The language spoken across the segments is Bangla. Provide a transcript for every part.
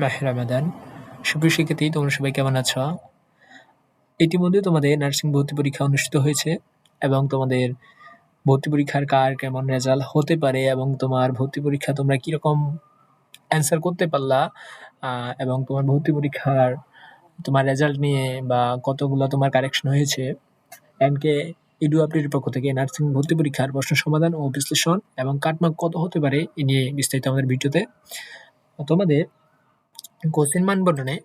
মাহে রমাদান। সুপ্রিয় শিক্ষার্থী, তোমরা সবাই কেমন আছো? ইতিমধ্যে তোমাদের নার্সিং ভর্তি পরীক্ষা অনুষ্ঠিত হয়েছে এবং তোমাদের ভর্তি পরীক্ষার কার কেমন রেজাল্ট হতে পারে এবং তোমার ভর্তি পরীক্ষা তোমরা কিরকম অ্যান্সার করতে পারলা, এবং তোমার ভর্তি পরীক্ষার তোমার রেজাল্ট নিয়ে বা কতগুলো তোমার কারেকশন হয়েছে, এনকে ইডু আপডেটের পক্ষ থেকে নার্সিং ভর্তি পরীক্ষার প্রশ্ন সমাধান ও বিশ্লেষণ এবং কাটমার্ক কত হতে পারে এ নিয়ে বিস্তারিত আমাদের ভিডিওতে। তোমাদের কোশ্চেন মান বন্টনে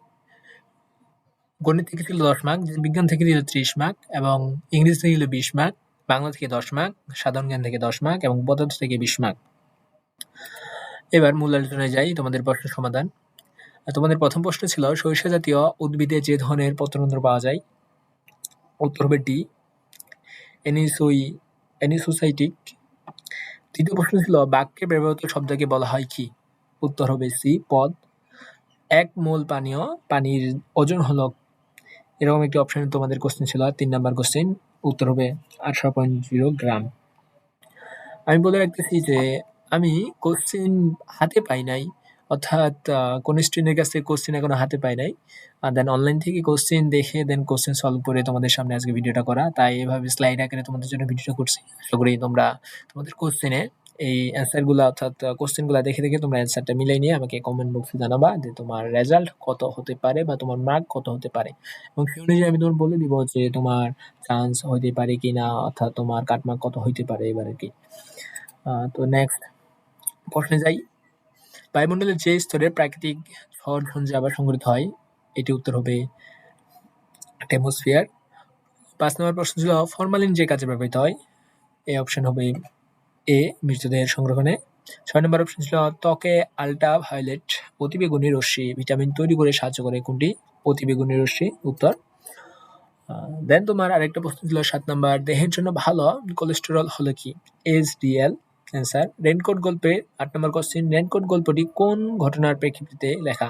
গণিত থেকে ছিল 10 মার্ক, বিজ্ঞান থেকে দিল 30 মার্ক এবং ইংরেজি থেকে দিল 20 মার্ক, বাংলা থেকে 10 মার্ক, সাধারণ জ্ঞান থেকে 10 মার্ক এবং পদার্থ থেকে 20 মার্ক। এবার মূল আলোচনায় যাই। তোমাদের প্রশ্ন সমাধান। তোমাদের প্রথম প্রশ্ন ছিল সরিষা জাতীয় উদ্ভিদে যে ধরনের পত্ররন্ধ্র পাওয়া যায়? উত্তর হবে ডি, অ্যানিসোসাইটিক। তৃতীয় প্রশ্ন ছিল বাক্যে ব্যবহৃত শব্দকে বলা হয় কি? উত্তর হবে সি, পদ। 1 মোল পানির ওজন হলো, এরকম একটি অপশন তোমাদের কোশ্চেন ছিল। 3 নাম্বার কোশ্চেন, উত্তর হবে 18.0 গ্রাম। আমি বলে রাখতেছি যে আমি কোশ্চেন হাতে পাই নাই, অর্থাৎ কোন স্টুডেন্টের কাছ থেকে কোশ্চেন এখনো হাতে পাই নাই। দেন অনলাইন থেকে কোশ্চেন দেখে দেন কোশ্চেন সলভ করে তোমাদের সামনে আজকে ভিডিওটা করা। তাই এভাবে স্লাইড আকারে তোমাদের জন্য ভিডিওটা করছি। আশা করি তোমরা তোমাদের কোশ্চেনে এই অ্যান্সারগুলো অর্থাৎ কোশ্চেনগুলো দেখে দেখে তোমরা অ্যান্সারটা মিলাই নিয়ে আমাকে কমেন্ট বক্সে জানাবা যে তোমার রেজাল্ট কত হতে পারে বা তোমার মার্ক কত হতে পারে, এবং সেই অনুযায়ী আমি তোমার বলে দিব যে তোমার চান্স হইতে পারে কিনা, অর্থাৎ তোমার কাটমার্ক কত হইতে পারে এবার আর কি। তো নেক্সট প্রশ্নে যাই। বায়ুমণ্ডলের যে স্তরে প্রাকৃতিক ঝড় ঝঞ্ঝা আবার সংঘটিত হয়, এটি উত্তর হবে অ্যাটমসফিয়ার। 5 নম্বর প্রশ্ন ছিল ফরমালিন যে কাজে ব্যবহৃত হয়, এই অপশন হবে এ, মৃতদেহের সংরক্ষণে। 6 নম্বর অপশন ছিল ত্বকে আল্ট্রাভায়োলেট অতিবেগুনি রশ্মি ভিটামিন তৈরি করে সাহায্য করে কোনটি? অতিবেগুনি রশ্মি, উত্তর। দেন তোমার আরেকটা প্রশ্ন ছিল 7 নাম্বার, দেহের জন্য ভালো কোলেস্টেরল হলো কি? এইচডিএল, অ্যান্সার রেনকোট গল্পে। 8 নম্বর কোশ্চেন, রেনকোট গল্পটি কোন ঘটনার প্রেক্ষিতে লেখা?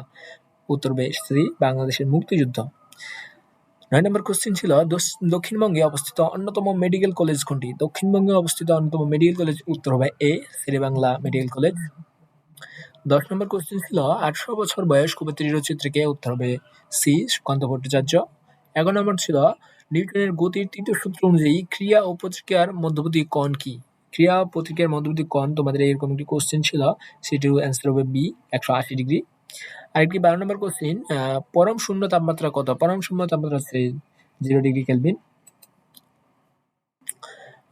উত্তর হবে সি, বাংলাদেশের মুক্তিযুদ্ধ। 9 নম্বর কোশ্চেন ছিল দক্ষিণবঙ্গে অবস্থিত অন্যতম মেডিকেল কলেজ কোনটি? দক্ষিণবঙ্গে অবস্থিত অন্যতম মেডিকেল কলেজ, উত্তর হবে এ, শেরেবাংলা মেডিকেল কলেজ। 10 নম্বর কোশ্চেন ছিল 18 বছর বয়স কবিত্রী রচিত্রীকে, উত্তর হবে সি, সুকান্ত ভট্টাচার্য। 11 নম্বর ছিল নিউটনের গতির তৃতীয় সূত্র অনুযায়ী ক্রিয়া ও প্রতিক্রিয়ার মধ্যবর্তী কোণ কি? ক্রিয়া ও প্রতিক্রিয়ার মধ্যবর্তী কোণ তোমাদের এরকম একটি কোশ্চেন ছিল, সেটির অ্যান্সার হবে বি, 180 ডিগ্রি। আরেকটি 12 নম্বর কোশ্চেন, পরম শূন্য তাপমাত্রা কত? পরম শূন্য তাপমাত্রা হচ্ছে 0 ডিগ্রি কেলভিন।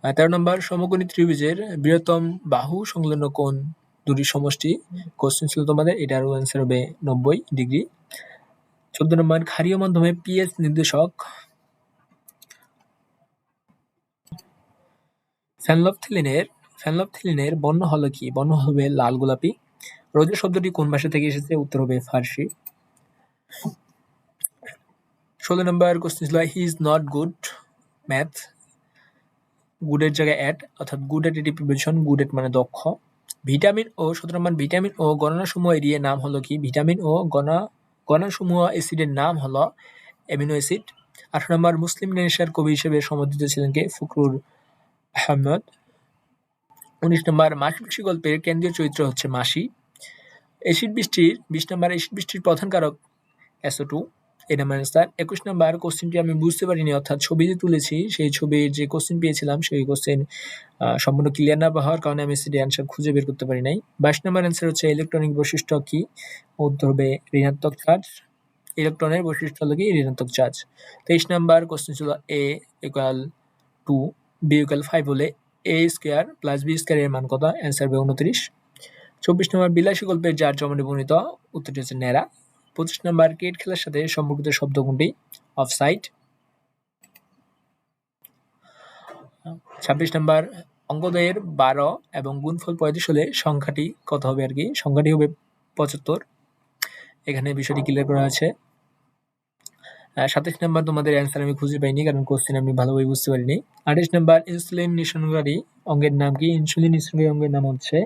13 নম্বর, সমকোণী ত্রিভুজের বৃহত্তম বাহু সংলগ্ন কোণ দুটির সমষ্টি কোশ্চেন ছিল তোমাদের, এটার অ্যান্সার হবে 90 ডিগ্রি। 14 নম্বর, ক্ষারীয় মাধ্যমে পিএইচ নির্দেশক ফেনলফথেলিনের বর্ণ হলো কি? বর্ণ হবে লাল গোলাপি। রোজা শব্দটি কোন ভাষা থেকে এসেছে? উত্তর হবে ফার্সি। 16 নম্বর কোশ্চেন ছিল he is not good math, গুডের জায়গায় অ্যাট, অর্থাৎ গুড অ্যাট এটি প্রিপোজিশন, গুড অ্যাট মানে দক্ষ। ভিটামিন ও 17 নম্বর, ভিটামিন ও গণনাসমূহ এরিয়ে নাম হলো কি? ভিটামিন ও গণনাসমূহ অ্যাসিডের নাম হলো অ্যামিনো অ্যাসিড। 18 নম্বর, মুসলিম রেনেসাঁর কবি হিসেবে সমর্থিত ছিলেন কে? ফখরুল আহমদ। 19 নম্বর, মাসি গল্পের কেন্দ্রীয় চরিত্র হচ্ছে মাসি। 20 নম্বর, এসিড বৃষ্টির প্রধান কারক SO2, এই নাম্বার অ্যান্সার। 21 নম্বর কোশ্চেনটি আমি বুঝতে পারিনি, অর্থাৎ ছবি যে তুলেছি সেই ছবির যে কোশ্চেন পেয়েছিলাম সেই কোশ্চেন সম্পূর্ণ ক্লিয়ার না হওয়ার কারণে আমি সেটি অ্যান্সার খুঁজে বের করতে পারি নাই। 22 নম্বর অ্যান্সার হচ্ছে ইলেকট্রনিক বৈশিষ্ট্য কি? উত্তর হবে ঋণাত্মক চার্জ। ইলেকট্রনের বৈশিষ্ট্য হলো কি? ঋণাত্মক চার্জ। 23 নম্বর কোশ্চেন ছিল a = 2, b = 5 হলে a square plus b square এর মান কত? অ্যান্সার হবে 29। 24 নম্বর, বিলাসী গল্পের যার জমনে বর্ণিত, উত্তরটি হচ্ছে ন্যাড়া। 25 নম্বর, ক্রিকেট খেলার সাথে সম্পর্কিত শব্দ কোনটি? অফসাইড। 26 নম্বর, অঙ্কোদয়ের 12 এবং গুণফল 35 হলে সংখ্যাটি কত হবে আর কি? সংখ্যাটি হবে 75। এখানে বিষয়টি ক্লিয়ার করা আছে। 27 নম্বর, তোমাদের অ্যান্সার আমি খুঁজে পাইনি কারণ কোশ্চেন আমি ভালোভাবে বুঝতে পারিনি। 28 নম্বর, ইনসুলিন নিঃসরণকারী অঙ্গের নাম কি? ইনসুলিন নিঃসরণকারী অঙ্গের নাম হচ্ছে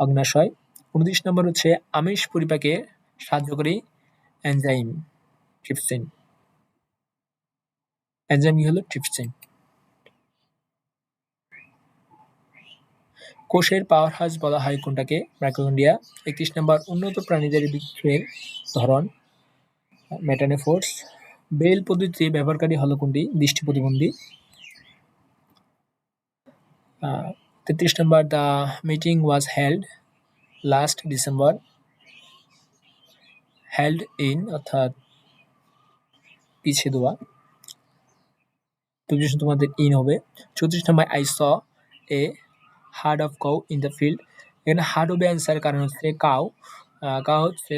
অগ্ন্যাশয়। 29 নম্বর হচ্ছে আমিষ পরিপাকে সাহায্যকারী এনজাইম ট্রিপসিন। এনজাইম কি হলো? ট্রিপসিন। কোষের পাওয়ার হাউস বলা হয় কোনটাকে? মাইটোকন্ড্রিয়া। 31 নম্বর উন্নত প্রাণীদের বৃক্ষের ধরন মেটানেফোর্স। বেল পদ্ধতি ব্যবহারকারী হলো কোনটি? দৃষ্টি প্রতিবন্ধী। 33 নম্বর the meeting was held last December. Held in অর্থাৎ পিছিয়ে দেওয়া, প্রিপারেশন তোমাদের ইন হবে। 34 নম্বর I saw a herd of cow in the field. এখানে হার্ড হবে অ্যান্সার, কারণ হচ্ছে কাউ কাউ হচ্ছে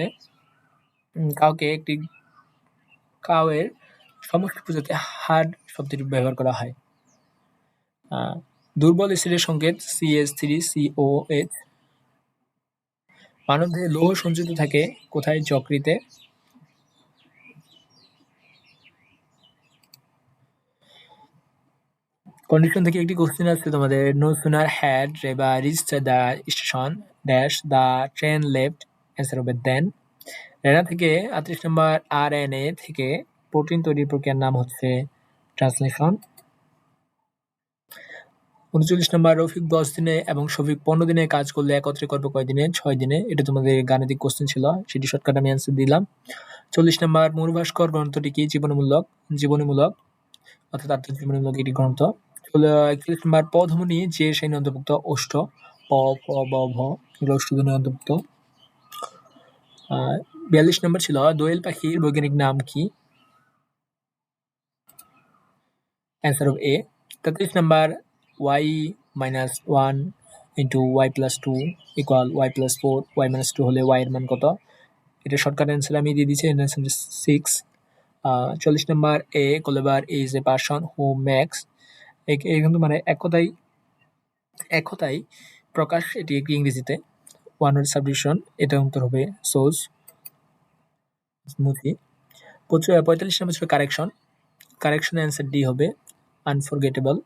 কাউকে একটি কাউয়ের সমষ্টি বোঝাতে হার্ড শব্দটি ব্যবহার করা হয়। দুর্বল এসিডের সংকেত CH3COH। মানবদেহে লৌহ সঞ্চিত থাকে কোথায়? যকৃতে। কন্ডিশন থেকে একটি কোশ্চেন আছে তোমাদের। No sooner had Reba reached the station dash the train left. Answer হবে দেন। রেনা থেকে 38 নম্বর RNA থেকে প্রোটিন তৈরির প্রক্রিয়ার নাম হচ্ছে ট্রান্সলেশন। 39 নম্বর রফিক 10 দিনে এবং শফিক 15 দিনে কাজ করলে একত্রে করবে কয় দিনে? 6 দিনে। এটা তোমাদের গাণিতিক কোশ্চেন ছিল, সেটি শর্টকাট আমি অ্যান্সার দিলাম। 40 নম্বর মনুভাস্কর গ্রন্থটি কি? জীবনীমূলক অর্থাৎ আত্মজীবনীমূলক একটি গ্রন্থ। 41 নম্বর পদধ্বনি যে শ্রেণী অন্তর্ভুক্ত? অষ্ট। প ফ ব ভ এগুলো অষ্টধ্বনি অন্তর্ভুক্ত। 42 নম্বর ছিল দোয়েল পাখির বৈজ্ঞানিক নাম কি? অ্যান্সার হবে এ। 33 নম্বর y-1 into y+2 equal y+4, y-2 হলে y এর মান কত? এটা শর্টকাট অ্যান্সার আমি দিয়ে দিচ্ছি, অ্যান্সার 6। 40 নম্বর a collaborator is a person who makes. এই কিন্তু মানে এক কথায় প্রকাশ, এটি একটি ইংরেজিতে ওয়ান ওয়ার্ড সাবডিভিশন। এটা উত্তর হবে সোজ স্মুথি। 45 নম্বর ছিল কারেকশন অ্যান্সার ডি হবে আনফরগেটেবল।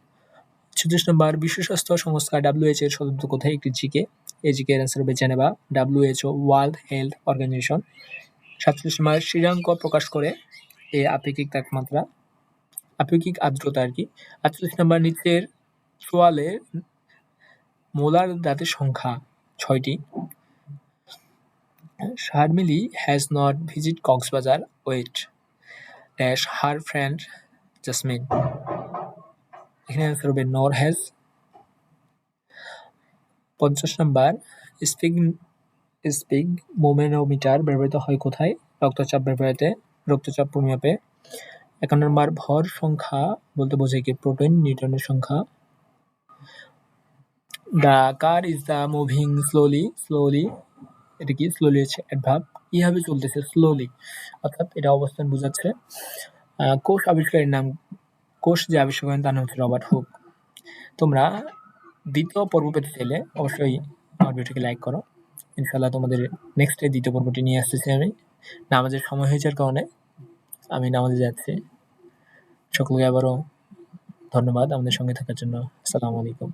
36 নম্বর বিশ্ব স্বাস্থ্য সংস্থা WHO এর সদর দপ্তর কোথায়? একটি জিকে। এই জিকে এর অ্যান্সার হবে Geneva, WHO world health organization. 47 নম্বর শ্রীরাঙ্ক প্রকাশ করে এ আপেক্ষিক তাপমাত্রা, আপেক্ষিক আর্দ্রতা আর কি। 48 নম্বর নিচের চোয়ালের মোলার দাঁতের সংখ্যা 6টি। শারমিলি has not visit Cox's Bazar wait dash her friend jasmine. এখানে অ্যান্সার হবে নর হ্যাজ। 50 নম্বর স্পিগমোমেনোমিটার ব্যবহৃত হয় কোথায়? রক্তচাপ পরিমাপে। 51 নম্বর ভর সংখ্যা বলতে বোঝায় কি? প্রোটন, নিউটনের সংখ্যা। The car is the moving slowly এটা কি? স্লোলি হচ্ছে অ্যাডভার্ব, কিভাবে চলতেছে? স্লোলি, অর্থাৎ এটা অবস্থান বোঝাচ্ছে। কোষ আবিষ্কারের নাম, কোষ যে আবিষ্কার করেন তার নাম হচ্ছে রবার্ট হুক। তোমরা দ্বিতীয় পর্ব পেতে চাইলে অবশ্যই আমার ভিডিওটিকে লাইক করো। ইনশাল্লাহ তোমাদের নেক্সট দ্বিতীয় পর্বটি নিয়ে আসতেছি আমি। নামাজের সময় হয়ে যাওয়ার কারণে আমি নামাজে যাচ্ছি। সকলকে আবারও ধন্যবাদ আমাদের সঙ্গে থাকার জন্য। আসসালামু আলাইকুম।